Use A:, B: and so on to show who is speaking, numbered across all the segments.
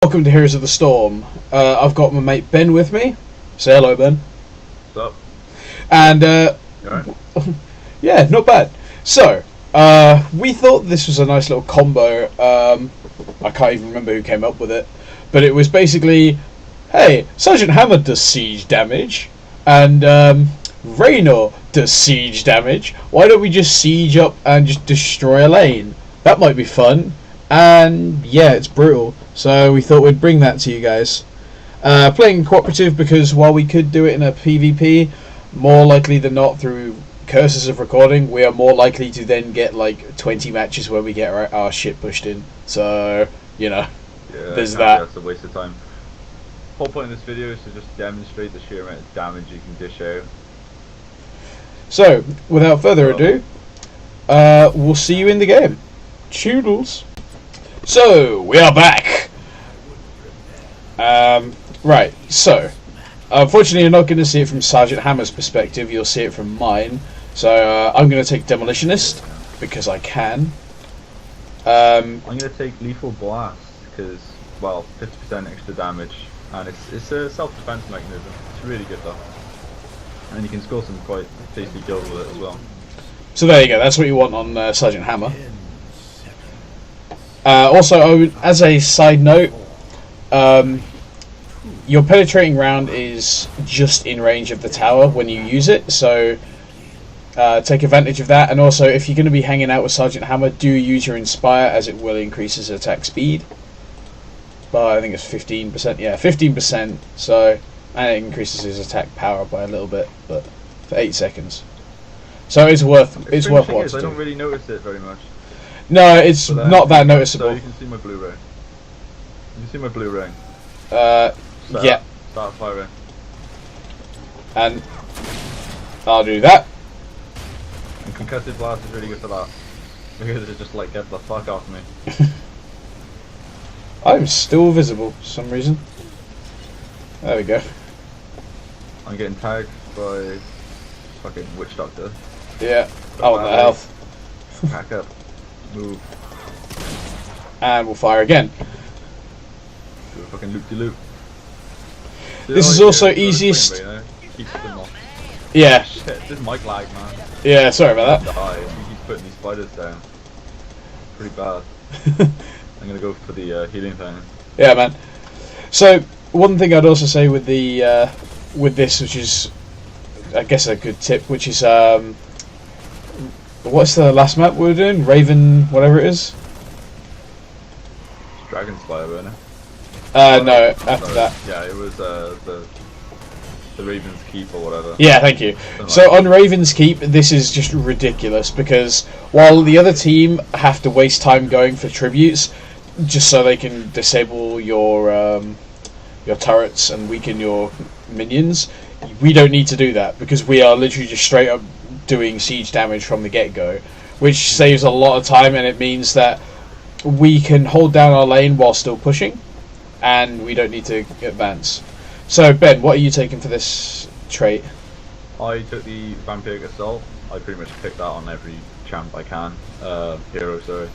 A: Welcome to Heroes of the Storm. I've got my mate Ben with me. Say hello, Ben.
B: What's up?
A: And,
B: You alright?
A: yeah, not bad. So, we thought this was a nice little combo. I can't even remember who came up with it. But it was basically, hey, Sergeant Hammer does siege damage, and Raynor does siege damage. Why don't we just siege up and just destroy a lane? That might be fun. And, yeah, it's brutal. So we thought we'd bring that to you guys. Playing cooperative because while we could do it in a PvP, more likely than not through curses of recording, we are more likely to then get like 20 matches where we get our shit pushed in. So, you know, there's that.
B: That's a waste of time. Whole point of this video is to just demonstrate the sheer amount of damage you can dish out.
A: So, without further ado, we'll see you in the game. Toodles. So, we are back. Right, so, unfortunately you're not going to see it from Sergeant Hammer's perspective, you'll see it from mine. So, I'm going to take Demolitionist, because I can.
B: I'm going to take Lethal Blast, because, well, 50% extra damage, and it's a self-defense mechanism. It's really good though. And you can score some quite tasty kills with it as well.
A: So there you go, that's what you want on Sergeant Hammer. Also, as a side note, your penetrating round is just in range of the tower when you use it, so take advantage of that. And also, if you're going to be hanging out with Sergeant Hammer, do use your Inspire, as it will increase his attack speed. But I think it's 15%, yeah, 15%, so, and it increases his attack power by a little bit, but for 8 seconds. So it's worth watching.
B: I don't really notice it very much.
A: No, it's not that noticeable.
B: So you can see my blue ring. You can see my blue ring.
A: Yeah.
B: Start firing.
A: And I'll do that.
B: And Concussive Blast is really good for that. Because it just like, get the fuck off me.
A: I'm still visible for some reason. There we go.
B: I'm getting tagged by fucking Witch Doctor.
A: Yeah. Oh, what the health.
B: Pack up. Move.
A: And we'll fire again.
B: Do a fucking loop-de-loop.
A: This is also easiest.
B: Keeps them off.
A: Yeah.
B: Shit, this is mic lag, man.
A: Yeah, sorry about that.
B: Die. He keeps putting these spiders down. Pretty bad. I'm gonna go for the healing thing.
A: Yeah, man. So one thing I'd also say with the with this, which is, I guess, a good tip, which is what's the last map we were doing? Raven, whatever it is.
B: Dragon Spire, wasn't it?
A: No, after that.
B: Yeah, it was the Raven's Keep or whatever.
A: Yeah, thank you. So on Raven's Keep, this is just ridiculous because while the other team have to waste time going for tributes, just so they can disable your turrets and weaken your minions, we don't need to do that because we are literally just straight up doing siege damage from the get-go, which saves a lot of time, and it means that we can hold down our lane while still pushing, and we don't need to advance. So Ben, what are you taking for this trait?
B: I took the Vampiric Assault. I pretty much picked that on every champ I can. Hero, sorry.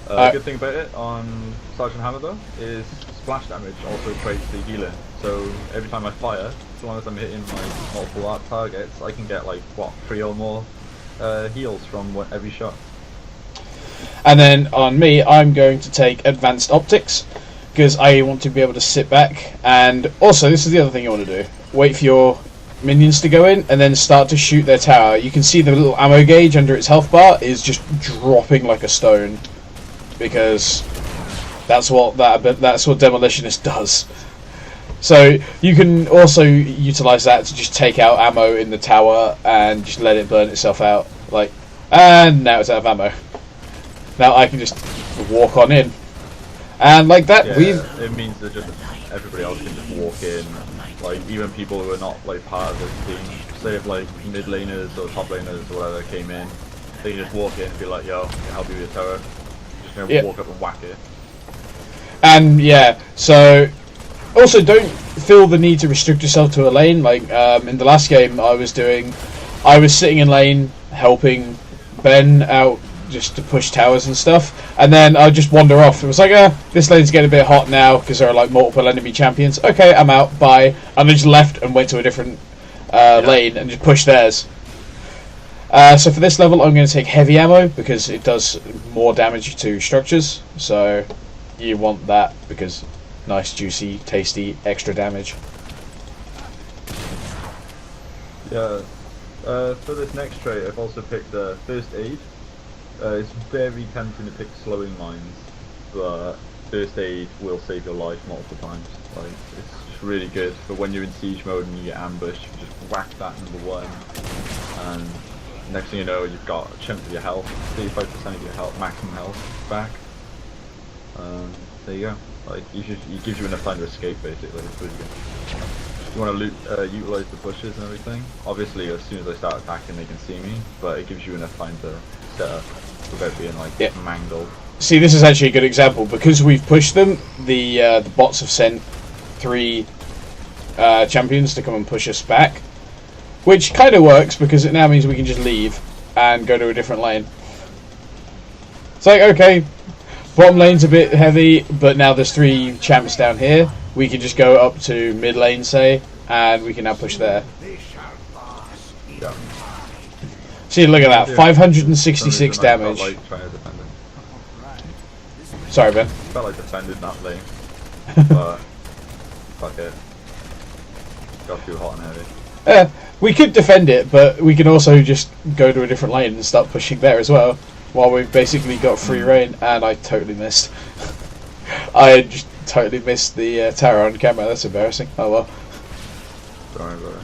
B: The good thing about it on Sergeant Hammer though is splash damage also creates the healing. So every time I fire, as long as I'm hitting my multiple art targets, I can get like, what, 3 or more heals from every shot.
A: And then on me, I'm going to take Advanced Optics, because I want to be able to sit back, and also, this is the other thing you want to do, wait for your minions to go in, and then start to shoot their tower. You can see the little ammo gauge under its health bar is just dropping like a stone, because that's what Demolitionist does. So you can also utilize that to just take out ammo in the tower and just let it burn itself out. Like, and now it's out of ammo. Now I can just walk on in, and like that,
B: yeah, it means that just everybody else can just walk in. Like even people who are not like part of this team, say if like mid laners or top laners or whatever came in, they can just walk in and be like, "Yo, I can help you with your tower." Just gonna walk up and whack it.
A: And yeah, so. Also, don't feel the need to restrict yourself to a lane. Like in the last game I was sitting in lane helping Ben out just to push towers and stuff, and then I'd just wander off. It was like, this lane's getting a bit hot now because there are like multiple enemy champions. Okay, I'm out, bye. And I just left and went to a different lane and just pushed theirs. So for this level, I'm going to take heavy ammo because it does more damage to structures. So you want that because nice, juicy, tasty, extra damage.
B: Yeah. For this next trait, I've also picked First Aid. It's very tempting to pick slowing mines, but First Aid will save your life multiple times. Like, it's just really good for when you're in siege mode and you get ambushed. You just whack that #1, and next thing you know, you've got a chunk of your health, 35% of your health, maximum health back. There you go. Like, it gives you enough time to escape, basically. It's really good. You want to utilize the bushes and everything. Obviously, as soon as I start attacking, they can see me, but it gives you enough time to set up without being like mangled.
A: See, this is actually a good example because we've pushed them. The bots have sent 3 champions to come and push us back, which kind of works because it now means we can just leave and go to a different lane. It's like, okay, bottom lane's a bit heavy, but now there's 3 champs down here. We can just go up to mid lane, say, and we can now push there.
B: Yeah.
A: See, look at that, 566 damage.
B: Like trying to defend it.
A: Sorry, Ben.
B: Felt like defending that lane, but fuck it. Got too hot and heavy.
A: We could defend it, but we can also just go to a different lane and start pushing there as well, while we've basically got free reign, and I totally missed. I just totally missed the tower on camera, that's embarrassing. Oh well.
B: Sorry about it.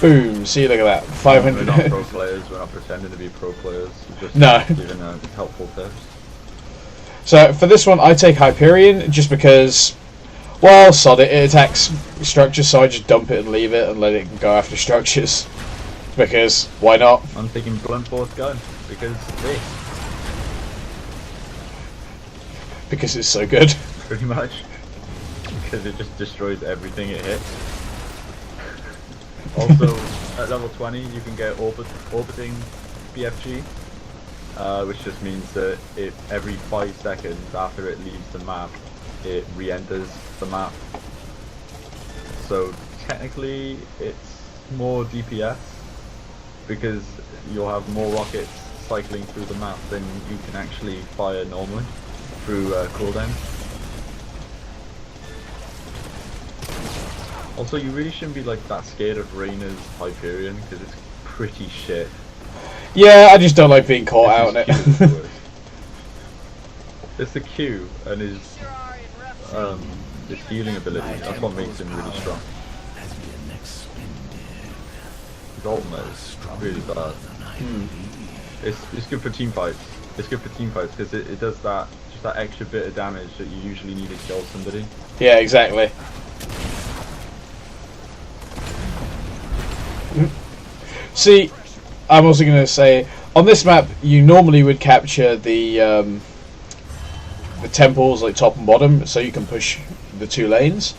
A: Boom, see, look at that. 500.
B: We're not pro players, we're not pretending to be pro players, we're just giving helpful tips.
A: So for this one, I take Hyperion just because, well, sod it, it attacks structures, so I just dump it and leave it and let it go after structures. Because, why not?
B: I'm taking blunt force gun, because this.
A: Because it's so good.
B: Pretty much. Because it just destroys everything it hits. Also, at level 20, you can get orbiting BFG, which just means that every 5 seconds after it leaves the map, it re-enters the map. So technically, it's more DPS, because you'll have more rockets cycling through the map than you can actually fire normally through cooldown. Also, you really shouldn't be like that scared of Reyna's Hyperion because it's pretty shit.
A: Yeah, I just don't like being caught out on it.
B: It's the Q and his healing ability. That's what makes him really strong. His ultimate is really bad. It's good for team fights. It's good for team fights because it does that extra bit of damage that you usually need to kill somebody.
A: Yeah, exactly. See, I'm also going to say, on this map, you normally would capture the temples, like top and bottom, so you can push the 2 lanes.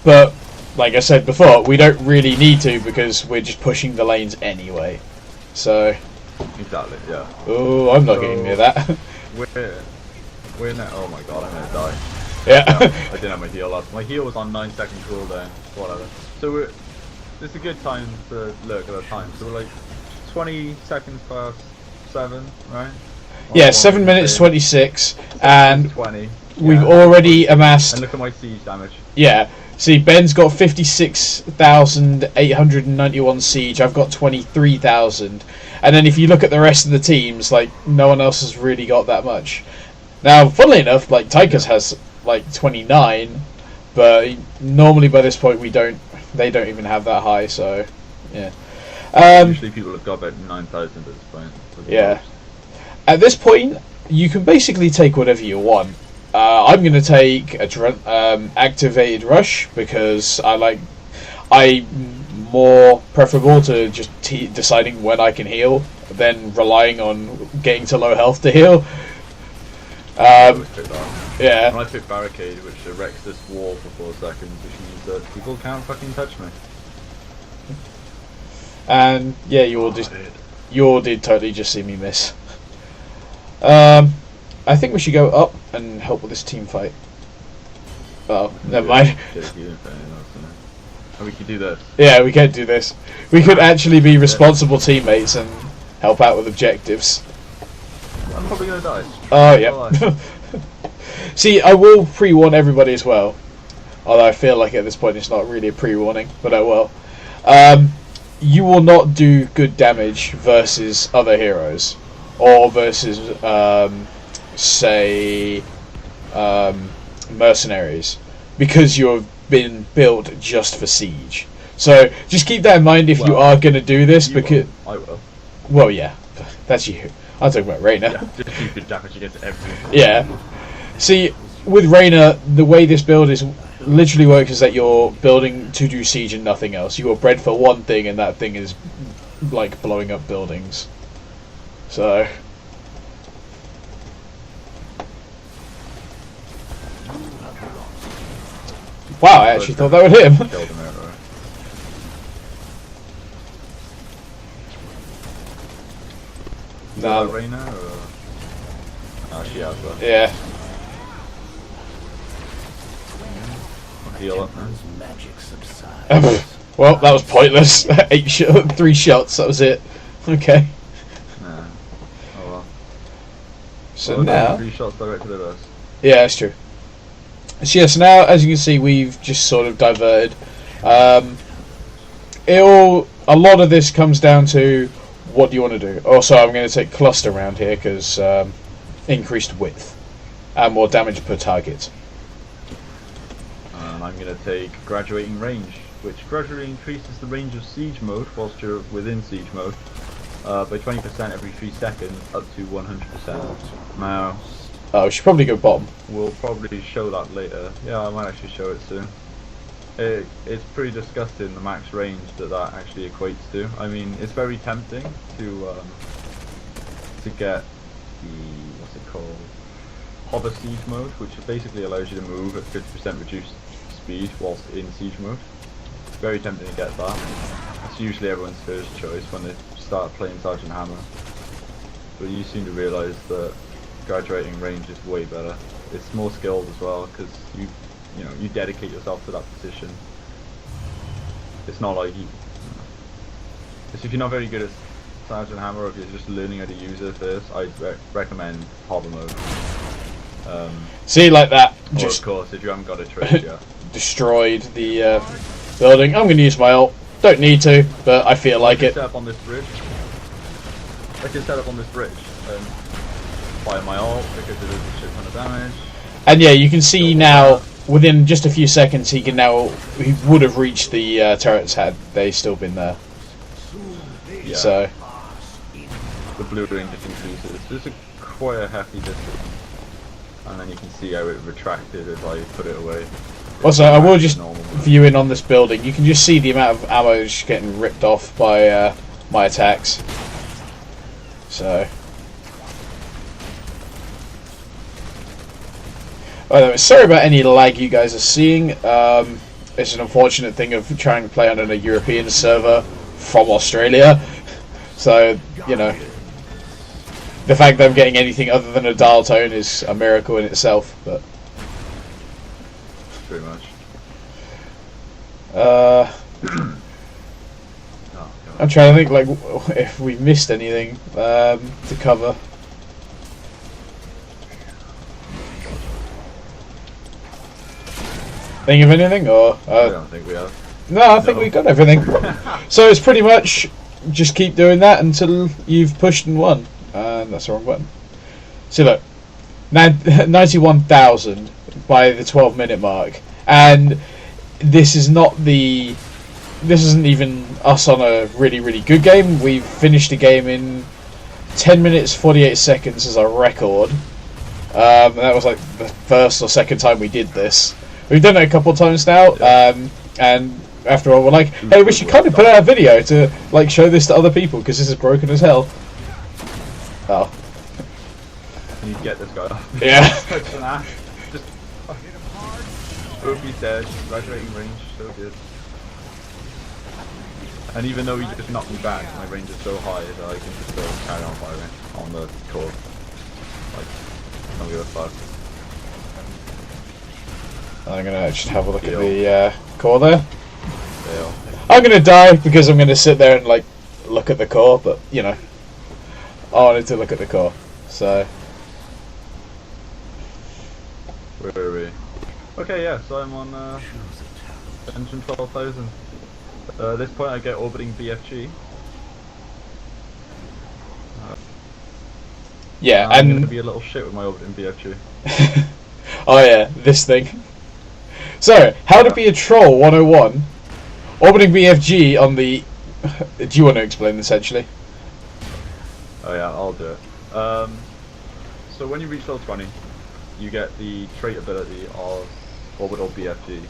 A: But, like I said before, we don't really need to because we're just pushing the lanes anyway. So...
B: Exactly, yeah.
A: Oh, I'm not getting near that.
B: We're now... Oh my god, I'm going to die.
A: Yeah.
B: I didn't have my heal up. My heal was on 9-second cooldown, whatever. So it's a good time to look at our time. So we're like 20 seconds past 7, right?
A: Yeah, 7 minutes 26, and
B: 20.
A: We've already amassed.
B: And look at my siege damage.
A: Yeah. See, Ben's got 56,891 siege. I've got 23,000. And then if you look at the rest of the teams, like no one else has really got that much. Now, funnily enough, like Tychus has like 29, but normally by this point they don't even have that high. So, yeah.
B: Usually people have got about 9,000 at this point.
A: Yeah. At this point, you can basically take whatever you want. I'm going to take a activated rush because I'm more preferable to just deciding when I can heal than relying on getting to low health to heal. Yeah.
B: And I pick barricade, which erects this wall for 4 seconds, which means that people can't fucking touch me.
A: And yeah, you all did totally just see me miss. I think we should go up and help with this team fight. Oh, never mind.
B: We could do this.
A: Yeah, we can't do this. We could actually be responsible teammates and help out with objectives.
B: I'm probably gonna die.
A: Oh, yeah. See, I will pre-warn everybody as well. Although I feel like at this point it's not really a pre-warning, but I will. You will not do good damage versus other heroes. Or versus, say, mercenaries. Because you've been built just for siege. So just keep that in mind if you are going to do this. Because
B: I will.
A: Well, yeah. That's you. I'm talking about Reyna.
B: Yeah, just do good damage against everything.
A: Yeah. See, with Reyna, the way this build is literally works is that you're building to do siege and nothing else. You are bred for one thing, and that thing is like blowing up buildings. So. Wow, I actually thought that would hit him.
B: Killed him outright.
A: No.
B: Reyna or... Oh, she has that.
A: Yeah.
B: Heal up,
A: Well, that was pointless. 3 shots, that was it. Okay.
B: Nah. Oh well.
A: So
B: well,
A: now...
B: 3 shots directed at us.
A: Yeah, that's true. So yeah, so now, as you can see, we've just sort of diverted. A lot of this comes down to what do you want to do. Also, I'm going to take cluster around here because increased width and more damage per target.
B: And I'm going to take graduating range, which gradually increases the range of siege mode whilst you're within siege mode by 20% every 3 seconds up to 100%. Now,
A: we should probably go bottom.
B: we'll probably show that later. Yeah, I might actually show it soon. It's pretty disgusting the max range that actually equates to. I mean, it's very tempting to get the, what's it called, hover siege mode, which basically allows you to move at 50% reduced speed whilst in siege mode. It's very tempting to get that. That's usually everyone's first choice when they start playing Sergeant Hammer. But you seem to realise that graduating range is way better. It's more skilled as well because you dedicate yourself to that position. It's not like if you're not very good at Sergeant Hammer, or if you're just learning how to use it first, I'd recommend hover mode.
A: See, like that,
B: Or
A: just
B: of course, if you haven't got a trade yet.
A: destroyed the building. I'm going to use my ult. Don't need to, but I feel like it.
B: Set up on this bridge. I can set up on this bridge and fire my ult because it does a shit ton of damage.
A: And yeah, you can see now, within just a few seconds, he would have reached the turrets had they still been there.
B: Yeah.
A: So.
B: The blue ring just increases. There's quite a hefty distance. And then you can see how it retracted as I put it away.
A: Also, I will just view in on this building. You can just see the amount of ammo just getting ripped off by my attacks. So. Anyway, sorry about any lag you guys are seeing. It's an unfortunate thing of trying to play on a European server from Australia. So, you know, the fact that I'm getting anything other than a dial tone is a miracle in itself. But
B: pretty much.
A: I'm trying to think like if we missed anything to cover. Think of anything, or
B: I don't think we have.
A: No, I think we got everything. So it's pretty much just keep doing that until you've pushed and won. And that's the wrong button. See, look, 91,000 by the 12-minute mark, and this isn't even us on a really good game. We've finished the game in 10 minutes 48 seconds as our record. That was like the first or second time we did this. We've done it a couple of times now, and after all, we're like, hey, we should kind of put out a video to like show this to other people because this is broken as hell. Oh.
B: Can you get this guy off?
A: Yeah.
B: Just OP dead, graduating range, so good. And even though he just knocked me back, my range is so high that I can just still carry on firing on the core. Like, don't give a fuck.
A: I'm gonna just have a look at the core there.
B: Deal.
A: I'm gonna die because I'm gonna sit there and like look at the core, but you know, I wanted to look at the core, so.
B: Where are we? Okay, yeah, so I'm on engine 12,000. At this point I get orbiting BFG.
A: Yeah,
B: I'm
A: and
B: gonna be a little shit with my orbiting BFG.
A: oh yeah, this thing. So, how to be a troll 101. Orbiting BFG on the... Do you want to explain this actually?
B: Oh yeah, I'll do it. So when you reach level 20, you get the trait ability of orbital BFG,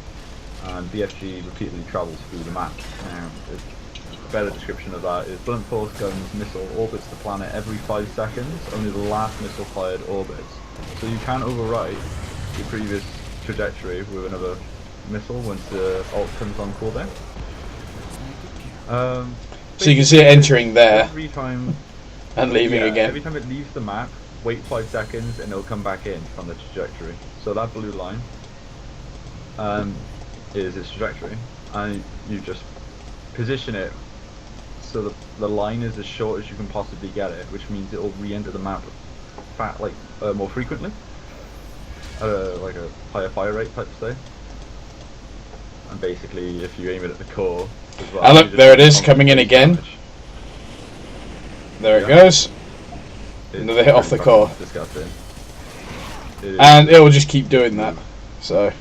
B: and BFG repeatedly travels through the map. A better description of that is blunt force guns missile orbits the planet every 5 seconds, only the last missile fired orbits. So you can overwrite your previous trajectory with another missile once the ult comes on cooldown.
A: So you can see it entering there
B: every time
A: and leaving again.
B: Every time it leaves the map, wait 5 seconds and it'll come back in from the trajectory. So that blue line is its trajectory, and you just position it so the line is as short as you can possibly get it, which means it will re-enter the map more frequently, like a higher fire rate type stay. And basically, if you aim it at the core as well,
A: and look, there it is, coming in again.
B: Damage.
A: There it goes. Another hit off the core.
B: Disgusting.
A: And it will just keep doing that. So.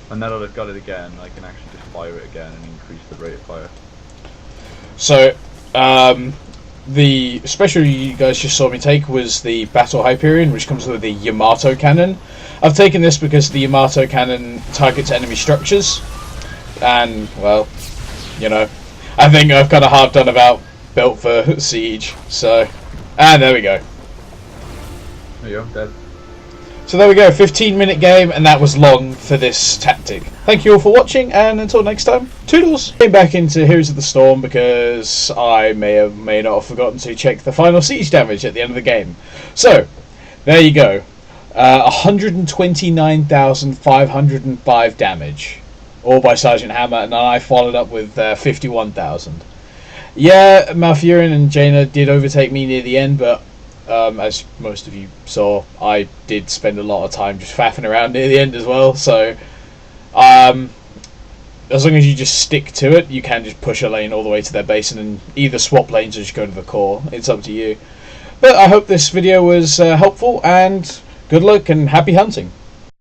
B: And now that I've got it again, I can actually just fire it again and increase the rate of fire.
A: So, the special you guys just saw me take was the Battle Hyperion, which comes with the Yamato cannon. I've taken this because the Yamato cannon targets enemy structures, and, well, you know, I think I've got a hard done about built for Siege, so, and there we go.
B: There you go, dead.
A: So there we go, 15-minute game, and that was long for this tactic. Thank you all for watching, and until next time, toodles! Came back into Heroes of the Storm because I may or may not have forgotten to check the final siege damage at the end of the game. So, there you go. 129,505 damage. All by Sergeant Hammer, and I followed up with 51,000. Yeah, Malfurion and Jaina did overtake me near the end, but as most of you saw, I did spend a lot of time just faffing around near the end as well, so as long as you just stick to it, you can just push a lane all the way to their base and then either swap lanes or just go to the core. It's up to you. But I hope this video was helpful, and good luck and happy hunting.